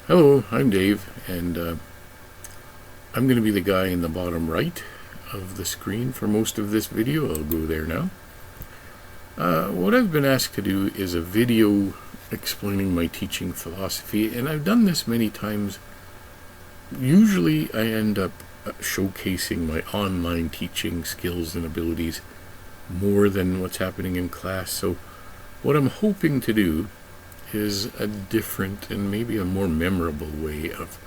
Hello, I'm Dave, and I'm going to be the guy in the bottom right of the screen for most of this video. I'll go there now. What I've been asked to do is a video explaining my teaching philosophy, and I've done this many times. Usually I end up showcasing my online teaching skills and abilities more than what's happening in class. So what I'm hoping to do is a different and maybe a more memorable way of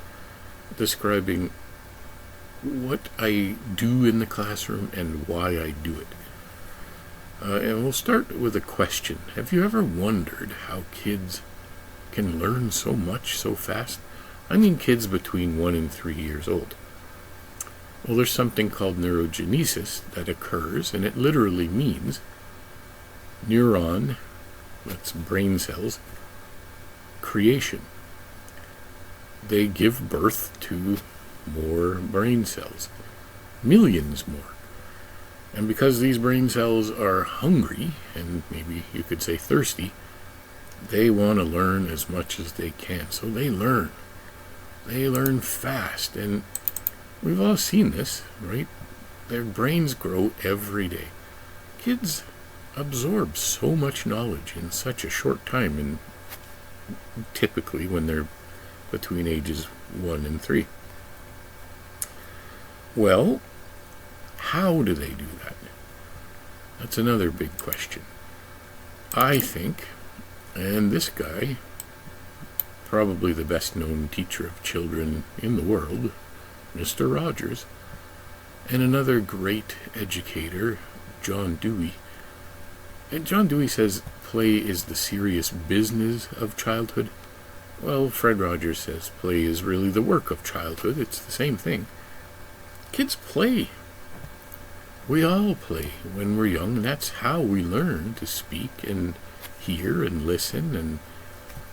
describing what I do in the classroom and why I do it. And we'll start with a question. Have you ever wondered how kids can learn so much so fast? I mean kids between 1 and 3 years old. Well, there's something called neurogenesis that occurs, and it literally means neuron, that's brain cells, creation. They give birth to more brain cells, millions more. And because these brain cells are hungry, and maybe you could say thirsty, they want to learn as much as they can. So they learn. They learn fast. And we've all seen this, right? Their brains grow every day. Kids absorb so much knowledge in such a short time, and typically when they're between ages 1 and 3. Well, how do they do that? That's another big question. I think, and this guy, probably the best known teacher of children in the world, Mr. Rogers, and another great educator, John Dewey. And John Dewey says play is the serious business of childhood. Well, Fred Rogers says play is really the work of childhood. It's the same thing. Kids play. We all play when we're young, and that's how we learn to speak and hear and listen and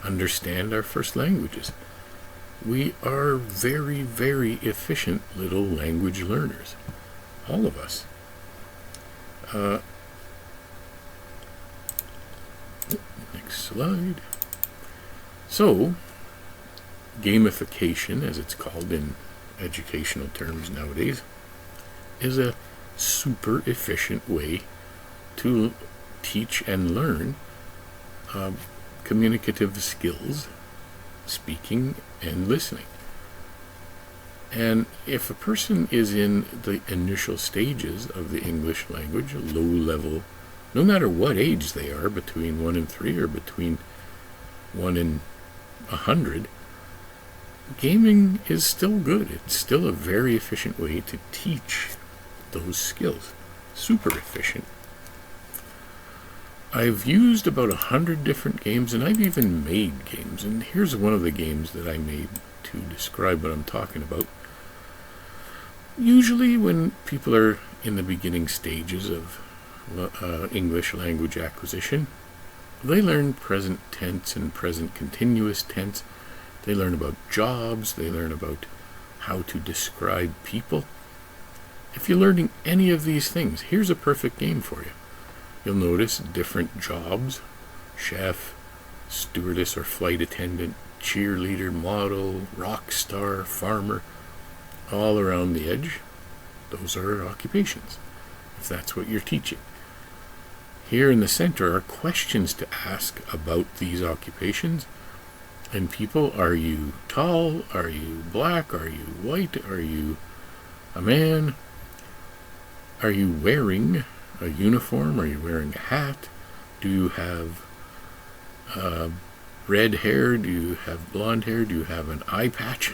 understand our first languages. We are very, very efficient little language learners. All of us. Next slide. So, gamification, as it's called in educational terms nowadays, is a super efficient way to teach and learn communicative skills, speaking and listening. And if a person is in the initial stages of the English language, low level, no matter what age they are, between 1 and 3 or between 1 and 100, gaming is still good. It's still a very efficient way to teach those skills. Super efficient. I've used about 100 different games, and I've even made games. And here's one of the games that I made to describe what I'm talking about. Usually when people are in the beginning stages of English language acquisition, they learn present tense and present continuous tense. They learn about jobs. They learn about how to describe people. If you're learning any of these things, here's a perfect game for you. You'll notice different jobs: chef, stewardess or flight attendant, cheerleader, model, rock star, farmer, all around the edge. Those are occupations, if that's what you're teaching. Here in the center are questions to ask about these occupations and people. Are you tall? Are you black? Are you white? Are you a man? Are you wearing a uniform? Are you wearing a hat? Do you have red hair? Do you have blonde hair? Do you have an eye patch?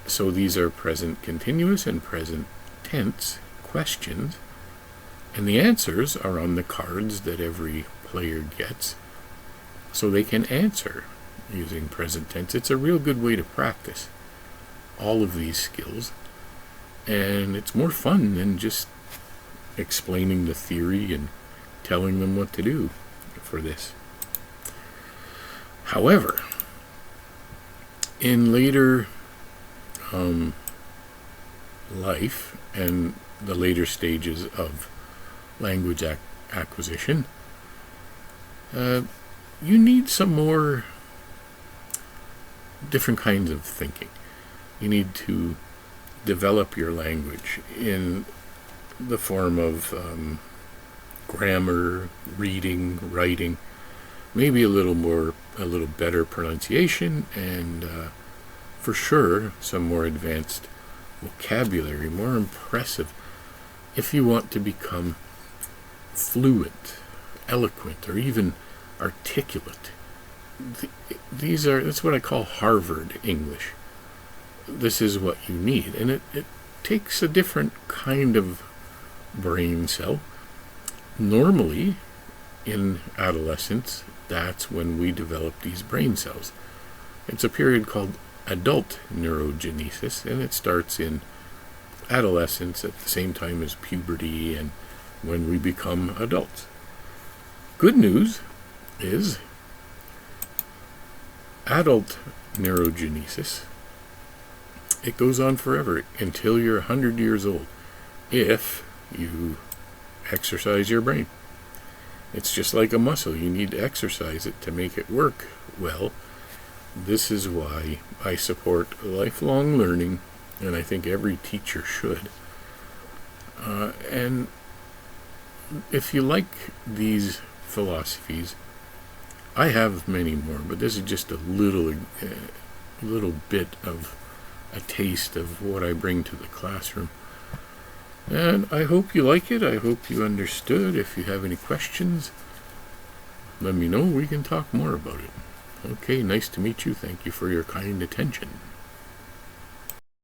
So these are present continuous and present tense questions, and the answers are on the cards that every player gets, so they can answer using present tense. It's a real good way to practice all of these skills, and it's more fun than just explaining the theory and telling them what to do for this. However, in later life and the later stages of language acquisition, you need some more different kinds of thinking. You need to develop your language in the form of grammar, reading, writing, maybe a little better pronunciation, and for sure some more advanced vocabulary, more impressive, if you want to become fluent, eloquent, or even articulate. That's what I call Harvard English. This is what you need, and it takes a different kind of brain cell. Normally, in adolescence, that's when we develop these brain cells. It's a period called adult neurogenesis, and it starts in adolescence at the same time as puberty and when we become adults. Good news is adult neurogenesis, it goes on forever until you're 100 years old if you exercise your brain. It's just like a muscle. You need to exercise it to make it work well. This is why I support lifelong learning, and I think every teacher should. And if you like these philosophies, I have many more, but this is just a little bit of a taste of what I bring to the classroom. And I hope you like it. I hope you understood. If you have any questions, let me know. We can talk more about it. Okay, nice to meet you. Thank you for your kind attention.